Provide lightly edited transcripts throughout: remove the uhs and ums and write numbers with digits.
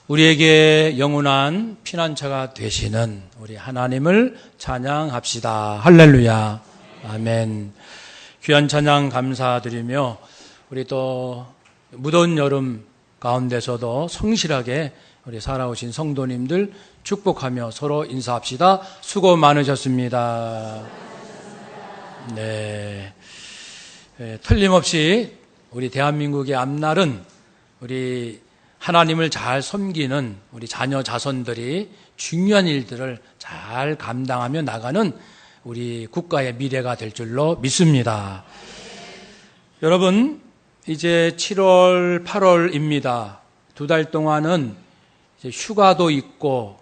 우리에게 영원한 피난처가 되시는 우리 하나님을 찬양합시다. 할렐루야. 아멘. 귀한 찬양 감사드리며 우리 또 무더운 여름 가운데서도 성실하게 우리 살아오신 성도님들 축복하며 서로 인사합시다. 수고 많으셨습니다. 네. 틀림없이 우리 대한민국의 앞날은 우리 하나님을 잘 섬기는 우리 자녀 자손들이 중요한 일들을 잘 감당하며 나가는 우리 국가의 미래가 될 줄로 믿습니다. 여러분, 이제 7월, 8월입니다. 2달 동안은 이제 휴가도 있고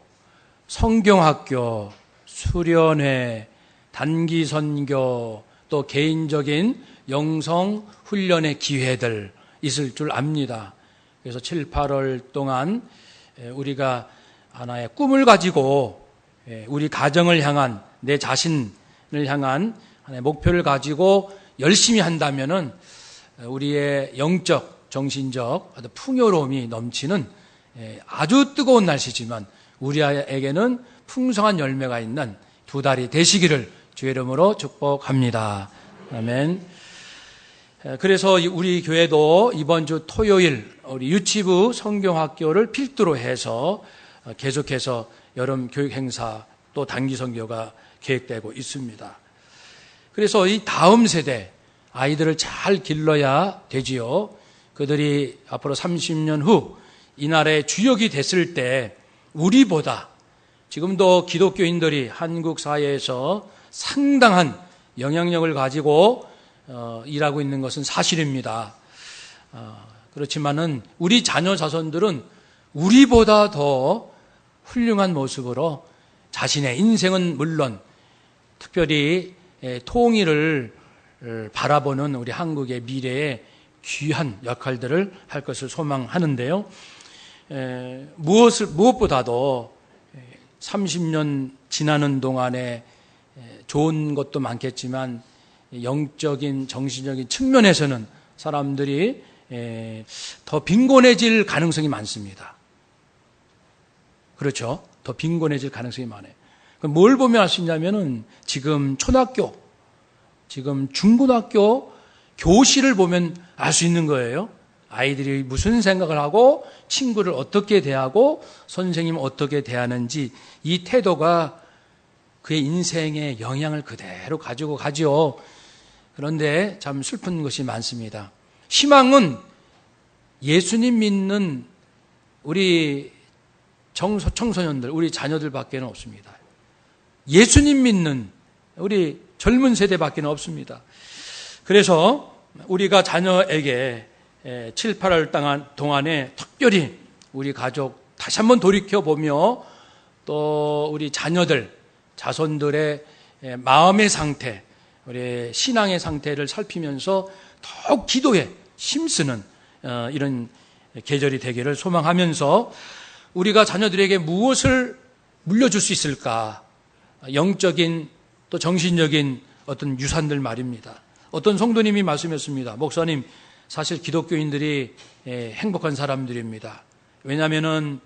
성경학교, 수련회, 단기 선교, 또 개인적인 영성 훈련의 기회들 있을 줄 압니다. 그래서 7, 8월 동안 우리가 하나의 꿈을 가지고 우리 가정을 향한, 내 자신을 향한 하나의 목표를 가지고 열심히 한다면은 우리의 영적, 정신적 풍요로움이 넘치는 아주 뜨거운 날씨지만 우리에게는 풍성한 열매가 있는 2달이 되시기를 주의 이름으로 축복합니다. 아멘. 그래서 우리 교회도 이번 주 토요일 우리 유치부 성경학교를 필두로 해서 계속해서 여름 교육 행사 또 단기 선교가 계획되고 있습니다. 그래서 이 다음 세대 아이들을 잘 길러야 되지요. 그들이 앞으로 30년 후 이날의 주역이 됐을 때 우리보다 지금도 기독교인들이 한국 사회에서 상당한 영향력을 가지고 일하고 있는 것은 사실입니다. 그렇지만은 우리 자녀 자손들은 우리보다 더 훌륭한 모습으로 자신의 인생은 물론 특별히 통일을 바라보는 우리 한국의 미래에 귀한 역할들을 할 것을 소망하는데요. 무엇보다도 30년 지나는 동안에 좋은 것도 많겠지만 영적인, 정신적인 측면에서는 사람들이 더 빈곤해질 가능성이 많습니다. 그렇죠? 더 빈곤해질 가능성이 많아요. 뭘 보면 알 수 있냐면은 지금 초등학교, 지금 중고등학교 교실을 보면 알 수 있는 거예요. 아이들이 무슨 생각을 하고 친구를 어떻게 대하고 선생님을 어떻게 대하는지 이 태도가 그의 인생에 영향을 그대로 가지고 가죠. 그런데 참 슬픈 것이 많습니다. 희망은 예수님 믿는 우리 청소년들, 우리 자녀들밖에 없습니다. 예수님 믿는 우리 젊은 세대밖에 없습니다. 그래서 우리가 자녀에게 7, 8월 동안에 특별히 우리 가족 다시 한번 돌이켜보며 또 우리 자녀들, 자손들의 마음의 상태, 우리 신앙의 상태를 살피면서 더욱 기도에 힘쓰는 이런 계절이 되기를 소망하면서 우리가 자녀들에게 무엇을 물려줄 수 있을까? 영적인 또 정신적인 어떤 유산들 말입니다. 어떤 성도님이 말씀했습니다. 목사님, 사실 기독교인들이 행복한 사람들입니다. 왜냐하면은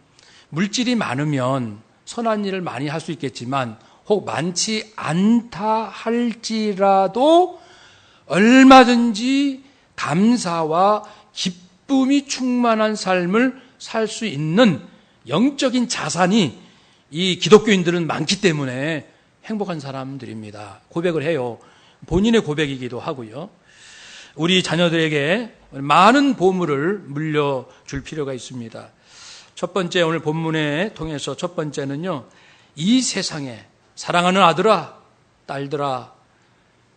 물질이 많으면 선한 일을 많이 할 수 있겠지만 혹 많지 않다 할지라도 얼마든지 감사와 기쁨이 충만한 삶을 살 수 있는 영적인 자산이 이 기독교인들은 많기 때문에 행복한 사람들입니다. 고백을 해요. 본인의 고백이기도 하고요. 우리 자녀들에게 많은 보물을 물려줄 필요가 있습니다. 첫 번째, 오늘 본문에 통해서 첫 번째는요, 이 세상에 사랑하는 아들아, 딸들아,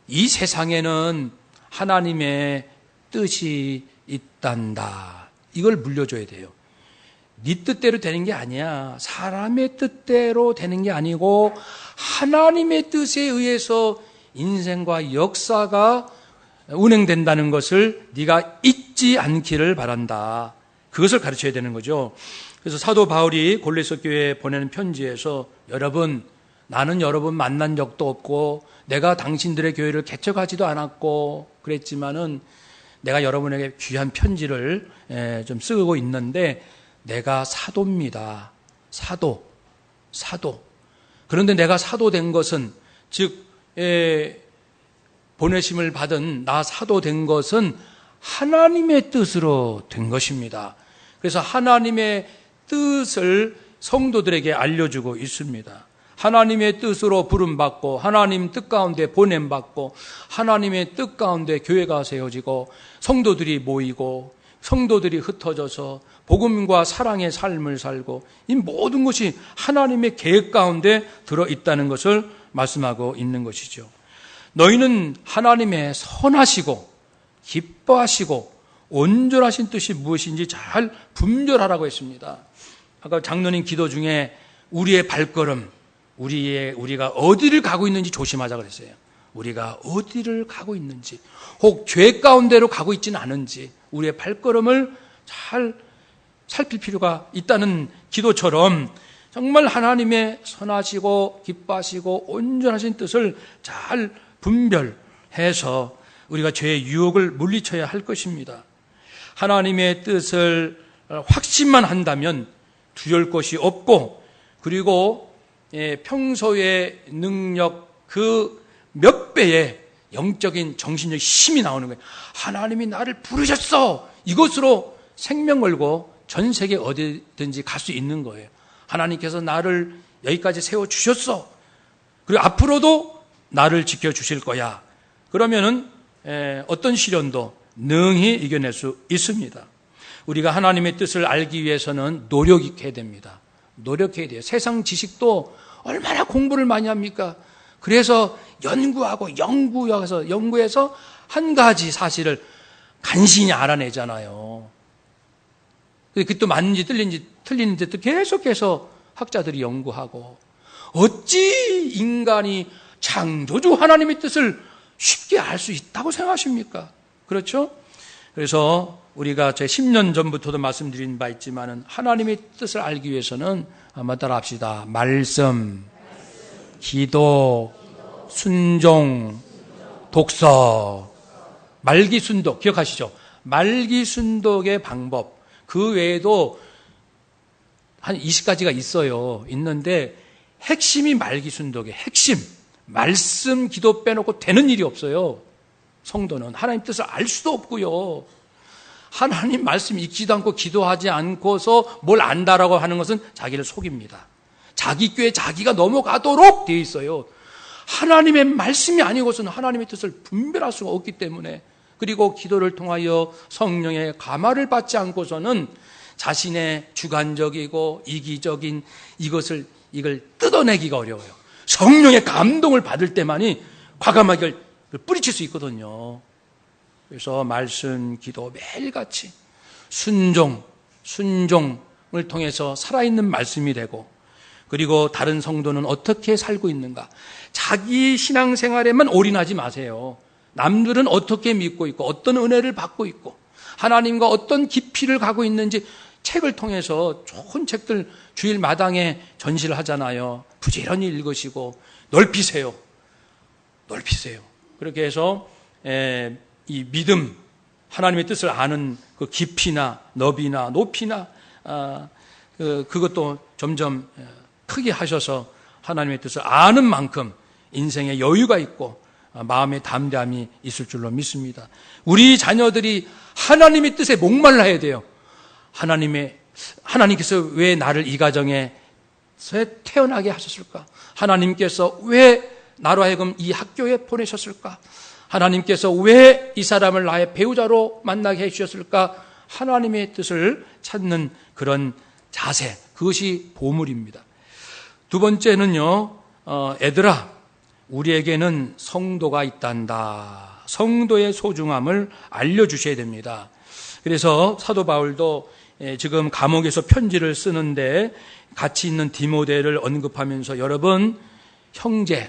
이 세상에는 하나님의 뜻이 있단다. 이걸 물려줘야 돼요. 네 뜻대로 되는 게 아니야. 사람의 뜻대로 되는 게 아니고 하나님의 뜻에 의해서 인생과 역사가 운행된다는 것을 네가 잊지 않기를 바란다. 그것을 가르쳐야 되는 거죠. 그래서 사도 바울이 골로새 교회에 보내는 편지에서 여러분, 나는 여러분 만난 적도 없고 내가 당신들의 교회를 개척하지도 않았고 그랬지만은 내가 여러분에게 귀한 편지를 좀 쓰고 있는데 내가 사도입니다. 사도. 그런데 내가 사도 된 것은, 즉 보내심을 받은 나 사도 된 것은 하나님의 뜻으로 된 것입니다. 그래서 하나님의 뜻을 성도들에게 알려주고 있습니다. 하나님의 뜻으로 부름받고 하나님 뜻 가운데 보냄받고 하나님의 뜻 가운데 교회가 세워지고 성도들이 모이고 성도들이 흩어져서 복음과 사랑의 삶을 살고 이 모든 것이 하나님의 계획 가운데 들어있다는 것을 말씀하고 있는 것이죠. 너희는 하나님의 선하시고 기뻐하시고 온전하신 뜻이 무엇인지 잘 분별하라고 했습니다. 아까 장로님 기도 중에 우리의 발걸음, 우리가 어디를 가고 있는지 조심하자 그랬어요. 우리가 어디를 가고 있는지, 혹 죄 가운데로 가고 있지는 않은지 우리의 발걸음을 잘 살필 필요가 있다는 기도처럼 정말 하나님의 선하시고 기뻐하시고 온전하신 뜻을 잘 분별해서 우리가 죄의 유혹을 물리쳐야 할 것입니다. 하나님의 뜻을 확신만 한다면 두려울 것이 없고, 그리고 평소의 능력 그 몇 배의 영적인 정신적 힘이 나오는 거예요. 하나님이 나를 부르셨어. 이것으로 생명 걸고 전 세계 어디든지 갈 수 있는 거예요. 하나님께서 나를 여기까지 세워주셨어. 그리고 앞으로도 나를 지켜주실 거야. 그러면은 어떤 시련도 능히 이겨낼 수 있습니다. 우리가 하나님의 뜻을 알기 위해서는 노력해야 됩니다. 노력해야 돼요. 세상 지식도 얼마나 공부를 많이 합니까? 그래서 연구해서 한 가지 사실을 간신히 알아내잖아요. 그게 또 맞는지 틀리는지 또 계속해서 학자들이 연구하고, 어찌 인간이 창조주 하나님의 뜻을 쉽게 알 수 있다고 생각하십니까? 그렇죠? 그래서 우리가 제 10년 전부터도 말씀드린 바 있지만은 하나님의 뜻을 알기 위해서는 한번 따라합시다. 말씀, 기도, 순종, 독서, 말기순독 기억하시죠? 말기순독의 방법, 그 외에도 한 20가지가 있는데 핵심이 말기순독의 핵심, 말씀, 기도 빼놓고 되는 일이 없어요. 성도는 하나님 뜻을 알 수도 없고요. 하나님 말씀 읽지도 않고 기도하지 않고서 뭘 안다라고 하는 것은 자기를 속입니다. 자기 꾀에 자기가 넘어가도록 되어 있어요. 하나님의 말씀이 아니고서는 하나님의 뜻을 분별할 수가 없기 때문에, 그리고 기도를 통하여 성령의 감화를 받지 않고서는 자신의 주관적이고 이기적인 이걸 뜯어내기가 어려워요. 성령의 감동을 받을 때만이 과감하게 뿌리칠 수 있거든요. 그래서 말씀, 기도 매일같이 순종을 통해서 살아있는 말씀이 되고, 그리고 다른 성도는 어떻게 살고 있는가, 자기 신앙생활에만 올인하지 마세요. 남들은 어떻게 믿고 있고 어떤 은혜를 받고 있고 하나님과 어떤 깊이를 가고 있는지 책을 통해서 좋은 책들 주일 마당에 전시를 하잖아요. 부지런히 읽으시고 넓히세요. 그렇게 해서 이 믿음, 하나님의 뜻을 아는 그 깊이나 너비나 높이나 그것도 점점 크게 하셔서 하나님의 뜻을 아는 만큼 인생에 여유가 있고 마음의 담대함이 있을 줄로 믿습니다. 우리 자녀들이 하나님의 뜻에 목말라야 돼요. 하나님께서 왜 나를 이 가정에 태어나게 하셨을까? 하나님께서 왜 나로 하여금 이 학교에 보내셨을까? 하나님께서 왜 이 사람을 나의 배우자로 만나게 해주셨을까? 하나님의 뜻을 찾는 그런 자세, 그것이 보물입니다. 두 번째는요, 애들아, 우리에게는 성도가 있단다. 성도의 소중함을 알려주셔야 됩니다. 그래서 사도 바울도 지금 감옥에서 편지를 쓰는데 같이 있는 디모데를 언급하면서, 여러분,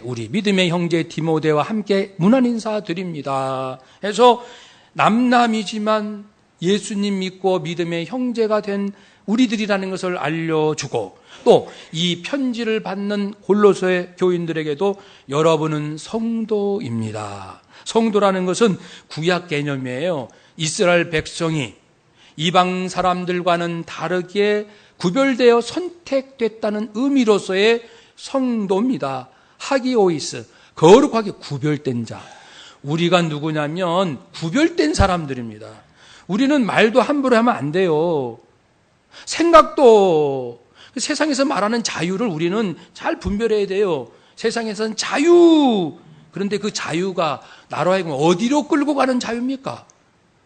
우리 믿음의 형제 디모데와 함께 문안 인사 드립니다. 해서 남남이지만 예수님 믿고 믿음의 형제가 된 우리들이라는 것을 알려주고, 또 이 편지를 받는 골로새 교인들에게도 여러분은 성도입니다. 성도라는 것은 구약 개념이에요. 이스라엘 백성이 이방 사람들과는 다르게 구별되어 선택됐다는 의미로서의 성도입니다. 하기오이스, 거룩하게 구별된 자. 우리가 누구냐면 구별된 사람들입니다. 우리는 말도 함부로 하면 안 돼요. 생각도, 세상에서 말하는 자유를 우리는 잘 분별해야 돼요. 세상에서는 자유, 그런데 그 자유가 나로 하여금 어디로 끌고 가는 자유입니까?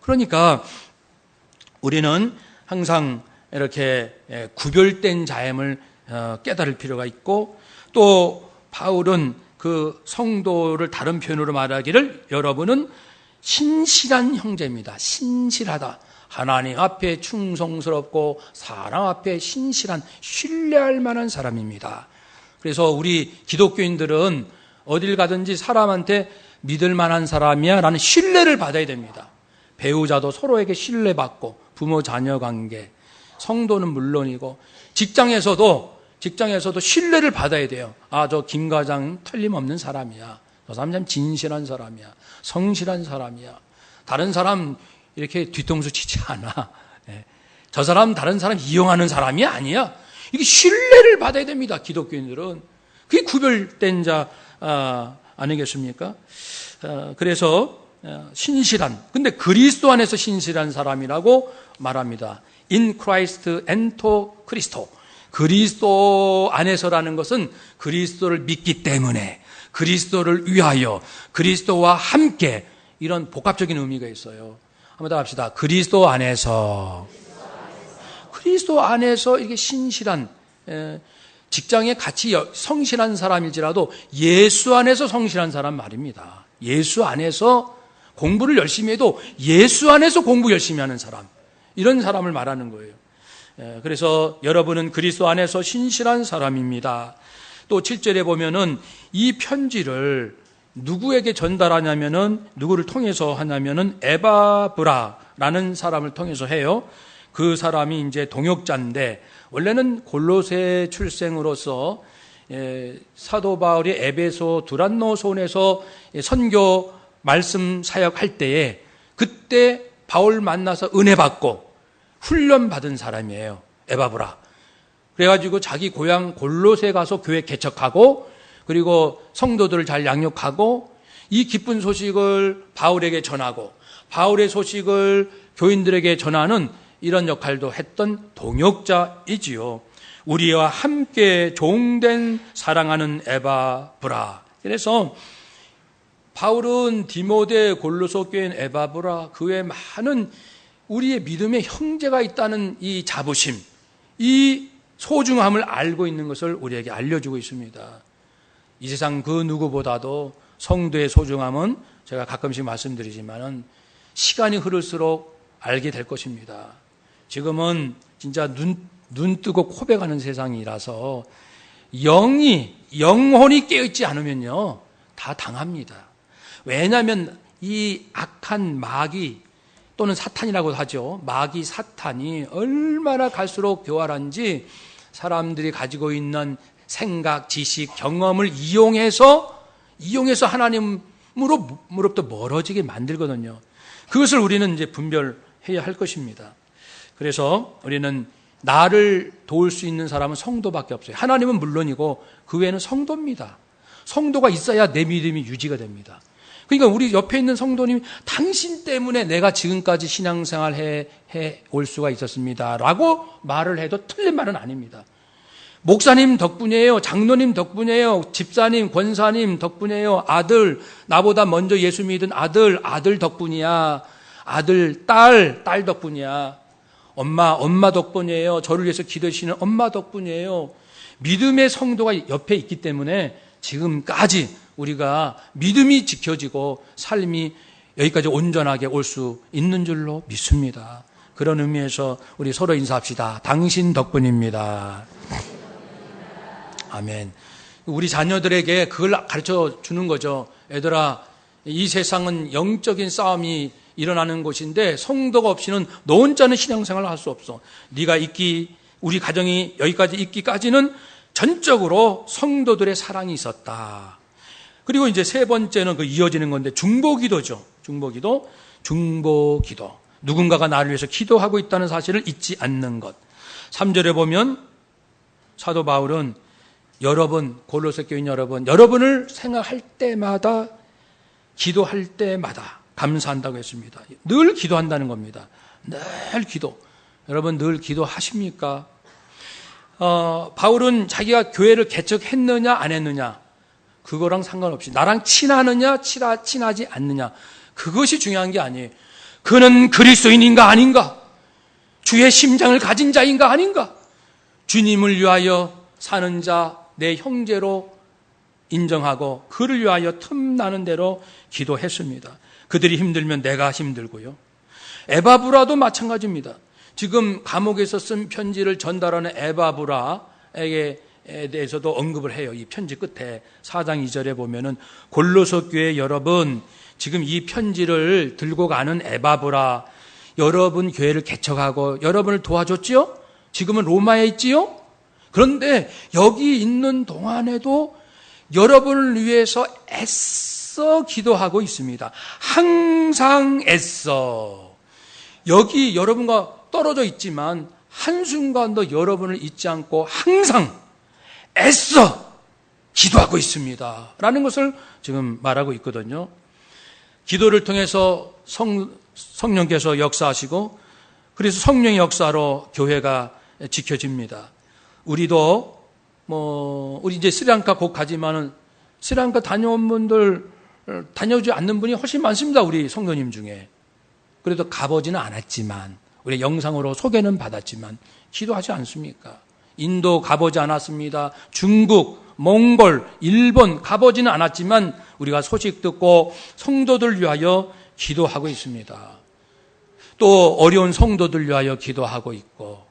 그러니까 우리는 항상 이렇게 구별된 자임을 깨달을 필요가 있고, 또 바울은 그 성도를 다른 표현으로 말하기를 여러분은 신실한 형제입니다. 신실하다. 하나님 앞에 충성스럽고 사랑 앞에 신실한, 신뢰할 만한 사람입니다. 그래서 우리 기독교인들은 어딜 가든지 사람한테 믿을 만한 사람이야 라는 신뢰를 받아야 됩니다. 배우자도 서로에게 신뢰받고, 부모 자녀 관계, 성도는 물론이고, 직장에서도 신뢰를 받아야 돼요. 아, 저 김 과장 틀림없는 사람이야. 저 사람 참 진실한 사람이야. 성실한 사람이야. 다른 사람 이렇게 뒤통수 치지 않아. 저 사람 다른 사람 이용하는 사람이 아니야. 이게 신뢰를 받아야 됩니다. 기독교인들은. 그게 구별된 자 아니겠습니까? 그래서 신실한, 근데 그리스도 안에서 신실한 사람이라고 말합니다. In Christ ento Christo. 그리스도 안에서라는 것은 그리스도를 믿기 때문에, 그리스도를 위하여, 그리스도와 함께, 이런 복합적인 의미가 있어요. 한번 더 합시다. 그리스도 안에서 이게 신실한, 직장에 같이 성실한 사람일지라도 예수 안에서 성실한 사람 말입니다. 예수 안에서 공부를 열심히 해도 예수 안에서 공부 열심히 하는 사람, 이런 사람을 말하는 거예요. 그래서 여러분은 그리스도 안에서 신실한 사람입니다. 또 7절에 보면은 이 편지를 누구에게 전달하냐면은, 누구를 통해서 하냐면은 에바브라라는 사람을 통해서 해요. 그 사람이 이제 동역자인데, 원래는 골로새 출생으로서 사도 바울이 에베소 두란노손에서 선교 말씀 사역할 때에, 그때 바울 만나서 은혜 받고 훈련 받은 사람이에요. 에바브라. 그래가지고 자기 고향 골로새 가서 교회 개척하고, 그리고 성도들을 잘 양육하고, 이 기쁜 소식을 바울에게 전하고, 바울의 소식을 교인들에게 전하는 이런 역할도 했던 동역자이지요. 우리와 함께 종된 사랑하는 에바브라. 그래서 바울은 디모데, 골로새 교인 에바브라, 그 외에 많은 우리의 믿음의 형제가 있다는 이 자부심, 이 소중함을 알고 있는 것을 우리에게 알려주고 있습니다. 이 세상 그 누구보다도 성도의 소중함은 제가 가끔씩 말씀드리지만은 시간이 흐를수록 알게 될 것입니다. 지금은 진짜 눈 뜨고 코베가는 세상이라서 영혼이 깨어있지 않으면요, 다 당합니다. 왜냐하면 이 악한 마귀, 또는 사탄이라고 하죠. 마귀 사탄이 얼마나 갈수록 교활한지, 사람들이 가지고 있는 생각, 지식, 경험을 이용해서 하나님으로부터 멀어지게 만들거든요. 그것을 우리는 이제 분별해야 할 것입니다. 그래서 우리는 나를 도울 수 있는 사람은 성도밖에 없어요. 하나님은 물론이고 그 외에는 성도입니다. 성도가 있어야 내 믿음이 유지가 됩니다. 그러니까 우리 옆에 있는 성도님이 당신 때문에 내가 지금까지 신앙생활 해 올 수가 있었습니다 라고 말을 해도 틀린 말은 아닙니다. 목사님 덕분이에요. 장로님 덕분이에요. 집사님, 권사님 덕분이에요. 아들, 나보다 먼저 예수 믿은 아들 덕분이야. 아들, 딸 덕분이야. 엄마 덕분이에요. 저를 위해서 기도하시는 엄마 덕분이에요. 믿음의 성도가 옆에 있기 때문에 지금까지 우리가 믿음이 지켜지고 삶이 여기까지 온전하게 올 수 있는 줄로 믿습니다. 그런 의미에서 우리 서로 인사합시다. 당신 덕분입니다. 아멘. 우리 자녀들에게 그걸 가르쳐 주는 거죠. 얘들아, 이 세상은 영적인 싸움이 일어나는 곳인데 성도가 없이는 너 혼자는 신앙생활을 할 수 없어. 네가 우리 가정이 여기까지 있기까지는 전적으로 성도들의 사랑이 있었다. 그리고 이제 세 번째는 그 이어지는 건데 중보기도죠. 중보기도. 누군가가 나를 위해서 기도하고 있다는 사실을 잊지 않는 것. 3절에 보면 사도 바울은 여러분, 골로새 교인 여러분, 여러분을 생각할 때마다, 기도할 때마다 감사한다고 했습니다. 늘 기도한다는 겁니다. 늘 기도. 여러분 늘 기도하십니까? 바울은 자기가 교회를 개척했느냐 안 했느냐 그거랑 상관없이 나랑 친하느냐 친하지 않느냐 그것이 중요한 게 아니에요. 그는 그리스도인인가 아닌가? 주의 심장을 가진 자인가 아닌가? 주님을 위하여 사는 자 내 형제로 인정하고 그를 위하여 틈나는 대로 기도했습니다. 그들이 힘들면 내가 힘들고요. 에바브라도 마찬가지입니다. 지금 감옥에서 쓴 편지를 전달하는 에바브라에게 대해서도 언급을 해요. 이 편지 끝에 4장 2절에 보면은 골로새 교회 여러분, 지금 이 편지를 들고 가는 에바브라, 여러분 교회를 개척하고 여러분을 도와줬지요? 지금은 로마에 있지요? 그런데 여기 있는 동안에도 여러분을 위해서 애써 기도하고 있습니다. 항상 애써. 여기 여러분과 떨어져 있지만 한순간도 여러분을 잊지 않고 항상 애써 기도하고 있습니다. 라는 것을 지금 말하고 있거든요. 기도를 통해서 성령께서 역사하시고 그래서 성령의 역사로 교회가 지켜집니다. 우리도 우리 이제 스리랑카 곧 가지만은 스리랑카 다녀온 분들 다녀오지 않는 분이 훨씬 많습니다. 우리 성도님 중에. 그래도 가보지는 않았지만 우리 영상으로 소개는 받았지만 기도하지 않습니까? 인도 가보지 않았습니다. 중국, 몽골, 일본 가보지는 않았지만 우리가 소식 듣고 성도들 위하여 기도하고 있습니다. 또 어려운 성도들 위하여 기도하고 있고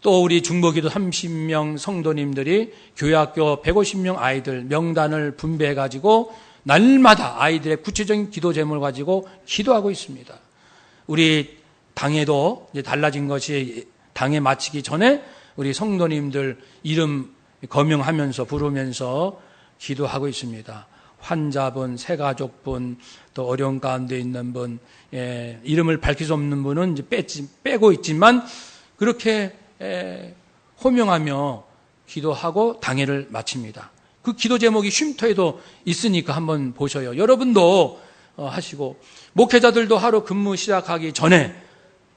또 우리 중보기도 30명 성도님들이 교회학교 150명 아이들 명단을 분배해가지고 날마다 아이들의 구체적인 기도 제목을 가지고 기도하고 있습니다. 우리 당에도 이제 달라진 것이 당에 마치기 전에 우리 성도님들 이름 거명하면서 부르면서 기도하고 있습니다. 환자분, 새가족분, 또 어려운 가운데 있는 분, 이름을 밝힐 수 없는 분은 이제 빼고 있지만 그렇게 호명하며 기도하고 당회를 마칩니다. 그 기도 제목이 쉼터에도 있으니까 한번 보셔요. 여러분도 하시고 목회자들도 하루 근무 시작하기 전에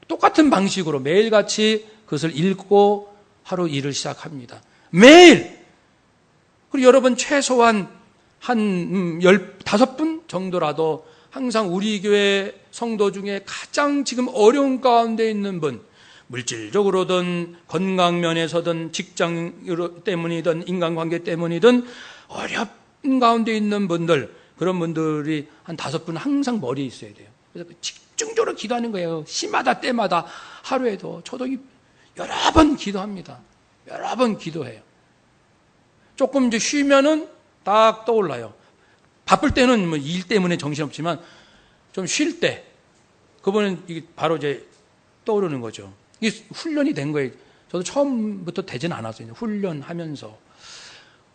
똑같은 방식으로 매일같이 그것을 읽고 하루 일을 시작합니다. 매일! 그리고 여러분 최소한 한 15분 정도라도 항상 우리 교회 성도 중에 가장 지금 어려운 가운데 있는 분, 물질적으로든 건강면에서든 직장 때문이든 인간관계 때문이든 어려운 가운데 있는 분들, 그런 분들이 한 5분 항상 머리에 있어야 돼요. 그래서 집중적으로 기도하는 거예요. 시마다 때마다 하루에도 저도 여러 번 기도합니다. 여러 번 기도해요. 조금 이제 쉬면은 딱 떠올라요. 바쁠 때는 일 때문에 정신없지만 좀 쉴 때 그분은 이게 바로 이제 떠오르는 거죠. 이게 훈련이 된 거예요. 저도 처음부터 되진 않았어요. 훈련하면서.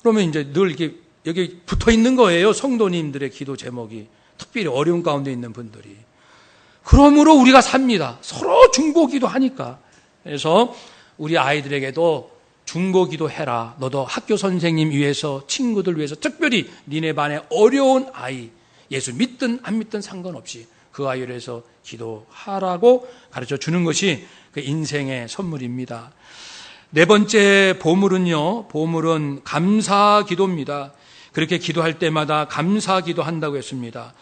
그러면 이제 늘 이렇게 여기 붙어 있는 거예요. 성도님들의 기도 제목이. 특별히 어려운 가운데 있는 분들이. 그러므로 우리가 삽니다. 서로 중보기도 하니까. 그래서 우리 아이들에게도 중보기도 해라. 너도 학교 선생님 위해서, 친구들 위해서, 특별히 니네 반에 어려운 아이, 예수 믿든 안 믿든 상관없이 그 아이를 위해서 기도하라고 가르쳐 주는 것이 그 인생의 선물입니다. 네 번째 보물은요, 보물은 감사 기도입니다. 그렇게 기도할 때마다 감사 기도한다고 했습니다.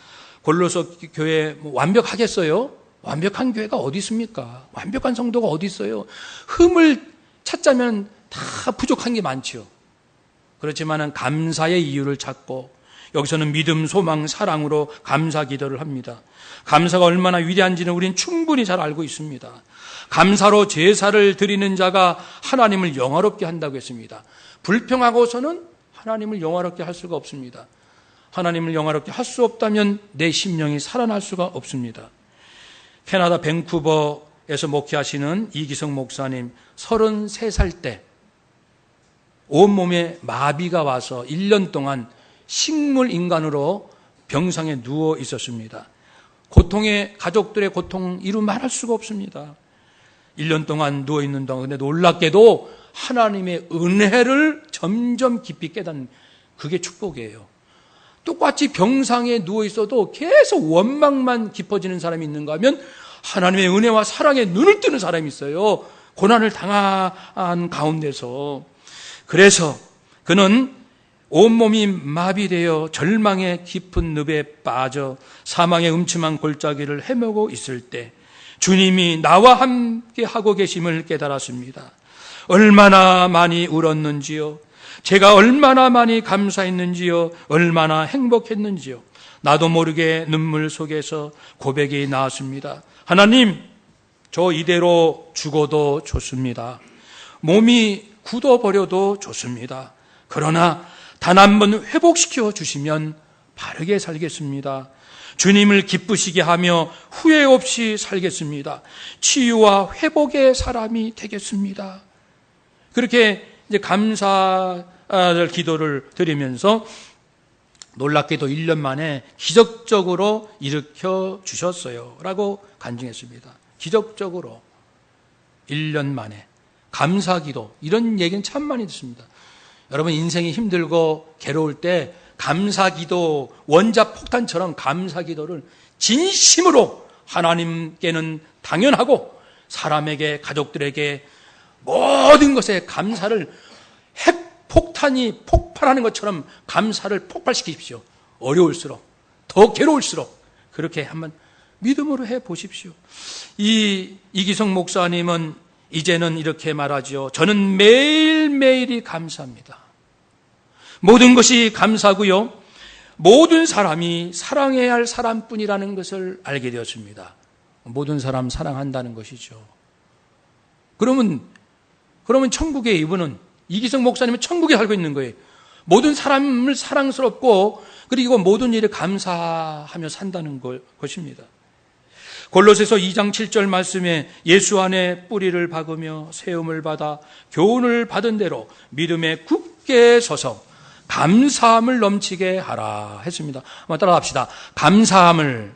골로새 교회 완벽하겠어요? 완벽한 교회가 어디 있습니까? 완벽한 성도가 어디 있어요? 흠을 찾자면 다 부족한 게 많지요. 그렇지만은 감사의 이유를 찾고 여기서는 믿음, 소망, 사랑으로 감사 기도를 합니다. 감사가 얼마나 위대한지는 우리는 충분히 잘 알고 있습니다. 감사로 제사를 드리는 자가 하나님을 영화롭게 한다고 했습니다. 불평하고서는 하나님을 영화롭게 할 수가 없습니다. 하나님을 영화롭게 할 수 없다면 내 심령이 살아날 수가 없습니다. 캐나다 밴쿠버에서 목회하시는 이기성 목사님 33살 때 온몸에 마비가 와서 1년 동안 식물 인간으로 병상에 누워 있었습니다. 가족들의 고통 이루 말할 수가 없습니다. 1년 동안 누워있는 동안, 근데 놀랍게도 하나님의 은혜를 점점 깊이 깨닫는, 그게 축복이에요. 똑같이 병상에 누워있어도 계속 원망만 깊어지는 사람이 있는가 하면 하나님의 은혜와 사랑에 눈을 뜨는 사람이 있어요. 고난을 당한 가운데서. 그래서 그는 온몸이 마비되어 절망의 깊은 늪에 빠져 사망의 음침한 골짜기를 헤매고 있을 때 주님이 나와 함께 하고 계심을 깨달았습니다. 얼마나 많이 울었는지요. 제가 얼마나 많이 감사했는지요. 얼마나 행복했는지요. 나도 모르게 눈물 속에서 고백이 나왔습니다. 하나님, 저 이대로 죽어도 좋습니다. 몸이 굳어버려도 좋습니다. 그러나 단 한 번 회복시켜 주시면 바르게 살겠습니다. 주님을 기쁘시게 하며 후회 없이 살겠습니다. 치유와 회복의 사람이 되겠습니다. 그렇게 이제 감사를 기도를 드리면서 놀랍게도 1년 만에 기적적으로 일으켜 주셨어요. 라고 간증했습니다. 기적적으로 1년 만에 감사기도, 이런 얘기는 참 많이 듣습니다. 여러분 인생이 힘들고 괴로울 때 감사기도, 원자폭탄처럼 감사기도를 진심으로 하나님께는 당연하고 사람에게, 가족들에게 모든 것에 감사를 핵폭탄이 폭발하는 것처럼 감사를 폭발시키십시오. 어려울수록, 더 괴로울수록 그렇게 한번 믿음으로 해보십시오. 이기성 목사님은 이제는 이렇게 말하죠. 저는 매일매일이 감사합니다. 모든 것이 감사고요. 모든 사람이 사랑해야 할 사람뿐이라는 것을 알게 되었습니다. 모든 사람 사랑한다는 것이죠. 그러면 천국에 이분은, 이기성 목사님은 천국에 살고 있는 거예요. 모든 사람을 사랑스럽고 그리고 모든 일에 감사하며 산다는 것입니다. 골로새서 2장 7절 말씀에 예수 안에 뿌리를 박으며 세움을 받아 교훈을 받은 대로 믿음에 굳게 서서 감사함을 넘치게 하라 했습니다. 한번 따라합시다. 감사함을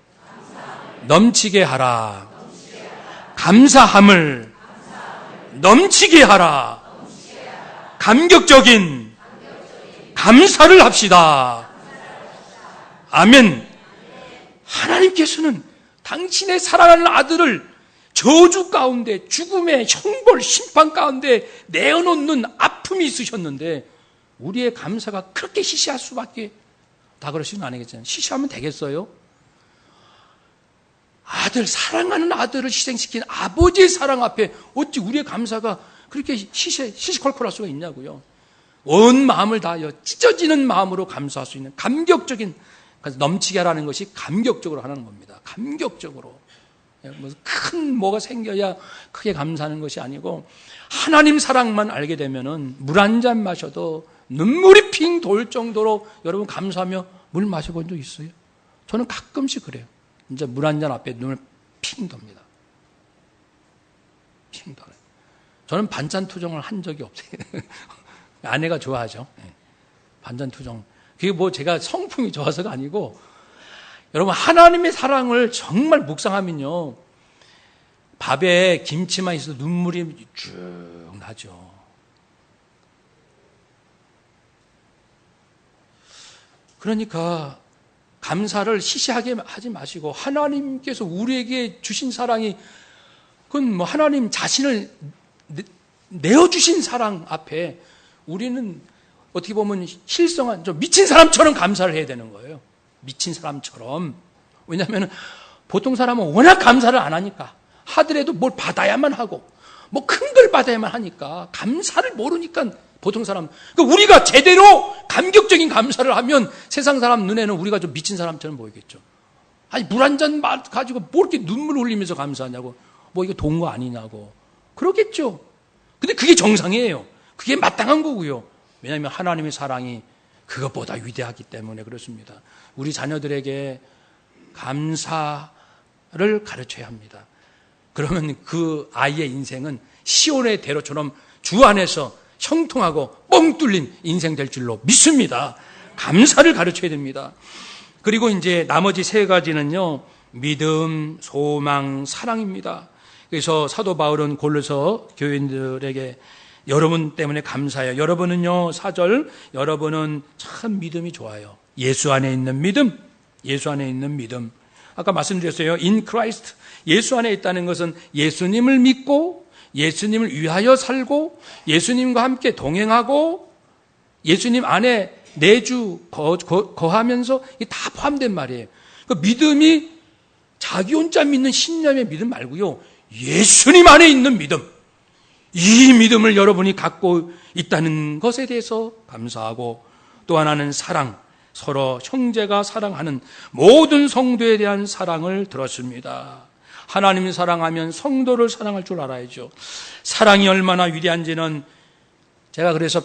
넘치게 하라. 감사함을 넘치게 하라. 감격적인 감사를 합시다. 아멘. 하나님께서는 당신의 사랑하는 아들을 저주 가운데, 죽음의 형벌, 심판 가운데 내어놓는 아픔이 있으셨는데 우리의 감사가 그렇게 시시할 수밖에, 다 그러시는 거 아니겠잖아요. 시시하면 되겠어요? 사랑하는 아들을 희생시킨 아버지의 사랑 앞에 어찌 우리의 감사가 그렇게 시시콜콜할 수가 있냐고요. 온 마음을 다하여 찢어지는 마음으로 감사할 수 있는 감격적인, 그래서 넘치게 하라는 것이 감격적으로 하는 겁니다. 감격적으로. 큰 뭐가 생겨야 크게 감사하는 것이 아니고 하나님 사랑만 알게 되면은 물 한 잔 마셔도 눈물이 핑 돌 정도로 여러분 감사하며 물 마셔본 적 있어요? 저는 가끔씩 그래요. 진짜 물 한 잔 앞에 눈을 핑 돕니다. 핑 돌아요. 저는 반찬 투정을 한 적이 없어요. 아내가 좋아하죠. 반찬 투정. 그게 뭐 제가 성품이 좋아서가 아니고, 여러분 하나님의 사랑을 정말 묵상하면요, 밥에 김치만 있어도 눈물이 쭉 나죠. 그러니까 감사를 시시하게 하지 마시고 하나님께서 우리에게 주신 사랑이, 그건 뭐 하나님 자신을 내어주신 사랑 앞에 우리는 어떻게 보면 실성한, 좀 미친 사람처럼 감사를 해야 되는 거예요. 미친 사람처럼. 왜냐하면 보통 사람은 워낙 감사를 안 하니까, 하더라도 뭘 받아야만 하고 뭐 큰 걸 받아야만 하니까 감사를 모르니까 보통 사람, 그러니까 우리가 제대로 감격적인 감사를 하면 세상 사람 눈에는 우리가 좀 미친 사람처럼 보이겠죠. 아니 물 한 잔 가지고 뭐 이렇게 눈물 흘리면서 감사하냐고, 뭐 이거 돈 거 아니냐고 그러겠죠. 근데 그게 정상이에요. 그게 마땅한 거고요. 왜냐하면 하나님의 사랑이 그것보다 위대하기 때문에 그렇습니다. 우리 자녀들에게 감사를 가르쳐야 합니다. 그러면 그 아이의 인생은 시온의 대로처럼 주 안에서 형통하고 뻥 뚫린 인생 될 줄로 믿습니다. 감사를 가르쳐야 됩니다. 그리고 이제 나머지 세 가지는요, 믿음, 소망, 사랑입니다. 그래서 사도 바울은 골로새 교인들에게 여러분 때문에 감사해요. 여러분은요, 4절, 여러분은 참 믿음이 좋아요. 예수 안에 있는 믿음, 예수 안에 있는 믿음. 아까 말씀드렸어요. In Christ. 예수 안에 있다는 것은 예수님을 믿고 예수님을 위하여 살고 예수님과 함께 동행하고 예수님 안에 내주 거하면서 이게 다 포함된 말이에요. 그 믿음이 자기 혼자 믿는 신념의 믿음 말고요. 예수님 안에 있는 믿음. 이 믿음을 여러분이 갖고 있다는 것에 대해서 감사하고 또 하나는 사랑. 서로 형제가 사랑하는 모든 성도에 대한 사랑을 들었습니다. 하나님을 사랑하면 성도를 사랑할 줄 알아야죠. 사랑이 얼마나 위대한지는 제가 그래서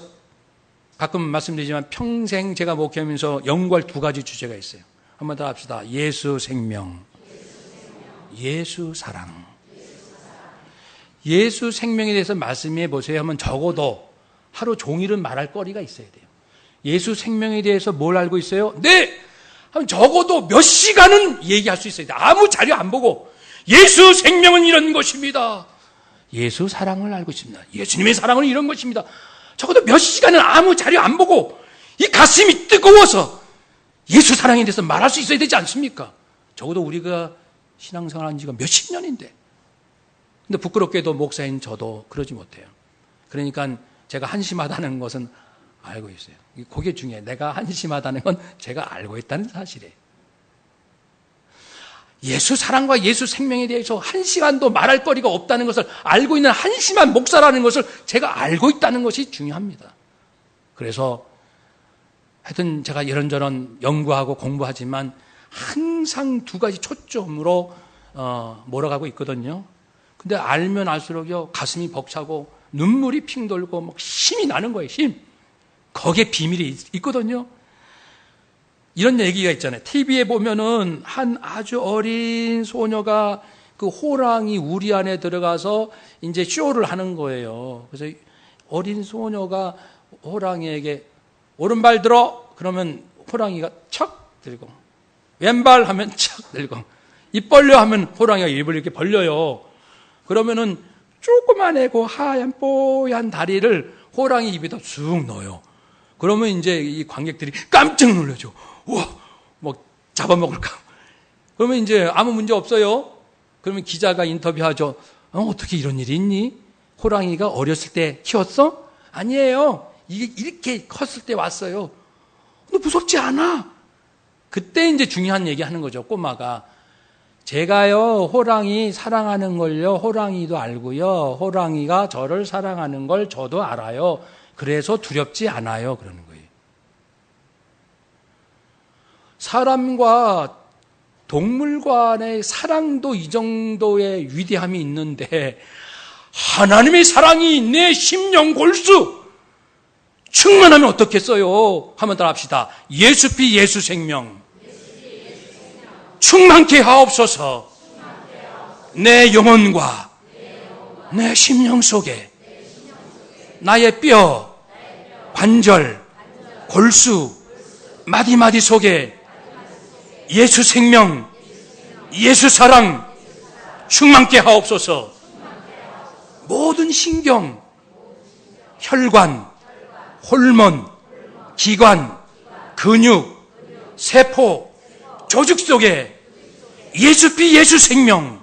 가끔 말씀드리지만 평생 제가 목회하면서 연구할 2가지 주제가 있어요. 한번 더 합시다. 예수 생명, 예수 사랑. 예수 생명에 대해서 말씀해 보세요 하면 적어도 하루 종일은 말할 거리가 있어야 돼요. 예수 생명에 대해서 뭘 알고 있어요? 네! 하면 적어도 몇 시간은 얘기할 수 있어야 돼요. 아무 자료 안 보고 예수 생명은 이런 것입니다. 예수 사랑을 알고 있습니다. 예수님의 사랑은 이런 것입니다. 적어도 몇 시간은 아무 자료 안 보고 이 가슴이 뜨거워서 예수 사랑에 대해서 말할 수 있어야 되지 않습니까? 적어도 우리가 신앙생활 한 지가 몇십 년인데. 근데 부끄럽게도 목사인 저도 그러지 못해요. 그러니까 제가 한심하다는 것은 알고 있어요. 그게 중요해요. 내가 한심하다는 건 제가 알고 있다는 사실이에요. 예수 사랑과 예수 생명에 대해서 한 시간도 말할 거리가 없다는 것을 알고 있는 한심한 목사라는 것을 제가 알고 있다는 것이 중요합니다. 그래서 하여튼 제가 이런저런 연구하고 공부하지만 항상 2가지 초점으로 몰아가고 있거든요. 근데 알면 알수록요 가슴이 벅차고 눈물이 핑 돌고 막 힘이 나는 거예요. 힘. 거기에 비밀이 있거든요. 이런 얘기가 있잖아요. TV에 보면은 한 아주 어린 소녀가 그 호랑이 우리 안에 들어가서 이제 쇼를 하는 거예요. 그래서 어린 소녀가 호랑이에게 오른발 들어 그러면 호랑이가 척 들고 왼발 하면 척 들고 입 벌려 하면 호랑이가 입을 이렇게 벌려요. 그러면은 조그만 애고 하얀 뽀얀 다리를 호랑이 입에다 쑥 넣어요. 그러면 이제 이 관객들이 깜짝 놀라죠. 우와, 뭐 잡아먹을까? 그러면 이제 아무 문제 없어요. 그러면 기자가 인터뷰하죠. 어떻게 이런 일이 있니? 호랑이가 어렸을 때 키웠어? 아니에요. 이게 이렇게 컸을 때 왔어요. 근데 무섭지 않아. 그때 이제 중요한 얘기 하는 거죠. 꼬마가. 제가요, 호랑이 사랑하는 걸요, 호랑이도 알고요, 호랑이가 저를 사랑하는 걸 저도 알아요. 그래서 두렵지 않아요. 그러는 거예요. 사람과 동물 간의 사랑도 이 정도의 위대함이 있는데 하나님의 사랑이 내 심령 골수 충만하면 어떻겠어요? 한번 따라 합시다. 예수 피 예수 생명 충만케 하옵소서. 내 영혼과 내 심령 속에 나의 뼈, 관절, 골수, 마디마디 속에 예수 생명, 예수 사랑 충만케 하옵소서. 모든 신경, 혈관, 호르몬, 기관, 근육, 세포, 조직 속에 예수 피 예수 생명,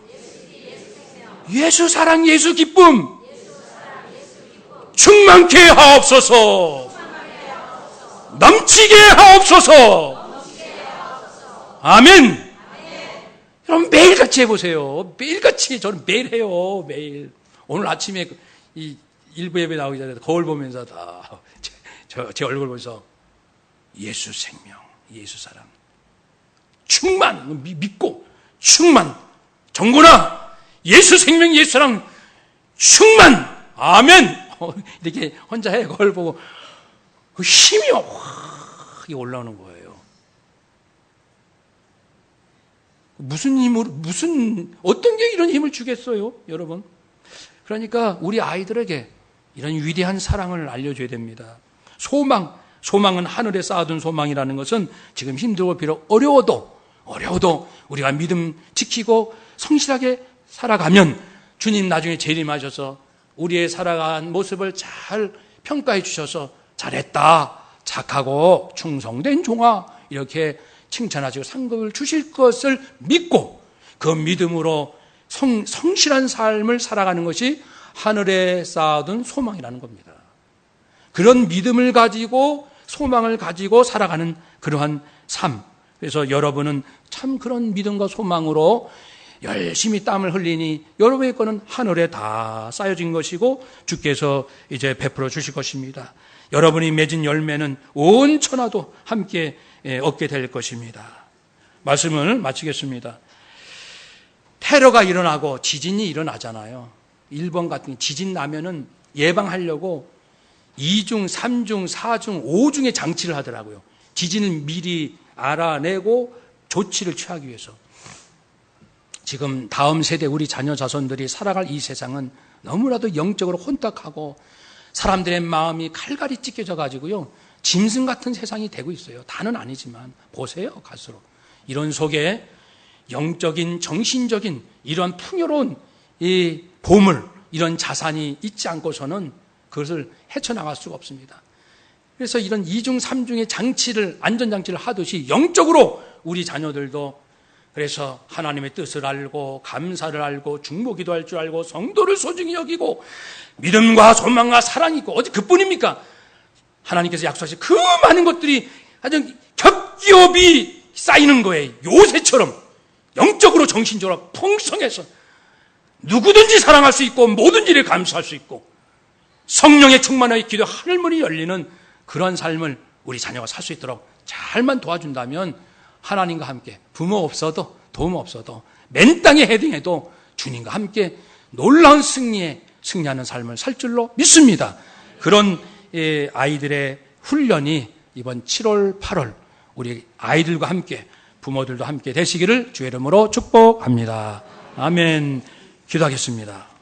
예수 사랑, 예수 기쁨 충만케 하옵소서. 넘치게 하옵소서. 아멘. 여러분 매일같이 해보세요. 매일같이. 저는 매일 해요. 매일. 오늘 아침에 이 일부 예배 나오기 전에 거울 보면서 다 제 얼굴 보면서 예수 생명, 예수 사랑 충만, 믿고 충만, 정구나 예수 생명, 예수 사랑 충만. 아멘. 이렇게 혼자 해 거울 보고 그 힘이 확 올라오는 거예요. 무슨 힘으로, 어떤 게 이런 힘을 주겠어요, 여러분? 그러니까 우리 아이들에게 이런 위대한 사랑을 알려줘야 됩니다. 소망은 하늘에 쌓아둔 소망이라는 것은 지금 힘들고 비록 어려워도 어려워도 우리가 믿음 지키고 성실하게 살아가면 주님 나중에 재림하셔서 우리의 살아간 모습을 잘 평가해 주셔서 잘했다, 착하고 충성된 종아, 이렇게 칭찬하시고 상급을 주실 것을 믿고 그 믿음으로 성실한 삶을 살아가는 것이 하늘에 쌓아둔 소망이라는 겁니다. 그런 믿음을 가지고 소망을 가지고 살아가는 그러한 삶. 그래서 여러분은 참 그런 믿음과 소망으로 열심히 땀을 흘리니 여러분의 거는 하늘에 다 쌓여진 것이고 주께서 이제 베풀어 주실 것입니다. 여러분이 맺은 열매는 온 천하도 함께 얻게 될 것입니다. 말씀을 마치겠습니다. 테러가 일어나고 지진이 일어나잖아요. 일본 같은 지진 나면은 예방하려고 2중, 3중, 4중, 5중의 장치를 하더라고요. 지진을 미리 알아내고 조치를 취하기 위해서. 지금 다음 세대 우리 자녀 자손들이 살아갈 이 세상은 너무나도 영적으로 혼탁하고 사람들의 마음이 칼갈이 찢겨져 가지고요, 짐승 같은 세상이 되고 있어요. 다는 아니지만 보세요, 갈수록. 이런 속에 영적인, 정신적인 이런 풍요로운 이 보물, 이런 자산이 있지 않고서는 그것을 헤쳐나갈 수가 없습니다. 그래서 이런 2중, 3중의 장치를, 안전장치를 하듯이 영적으로 우리 자녀들도 그래서 하나님의 뜻을 알고 감사를 알고 중보기도할 줄 알고 성도를 소중히 여기고 믿음과 소망과 사랑이 있고, 어디 그뿐입니까? 하나님께서 약속하신 그 많은 것들이 아주 겹겹이 쌓이는 거예요. 요새처럼 영적으로 정신적으로 풍성해서 누구든지 사랑할 수 있고 모든 일에 감사할 수 있고 성령의 충만하여 기도 하늘문이 열리는 그런 삶을 우리 자녀가 살 수 있도록 잘만 도와준다면 하나님과 함께 부모 없어도 도움 없어도 맨 땅에 헤딩해도 주님과 함께 놀라운 승리하는 삶을 살 줄로 믿습니다. 그런 아이들의 훈련이 이번 7월, 8월 우리 아이들과 함께 부모들도 함께 되시기를 주의 이름으로 축복합니다. 아멘. 기도하겠습니다.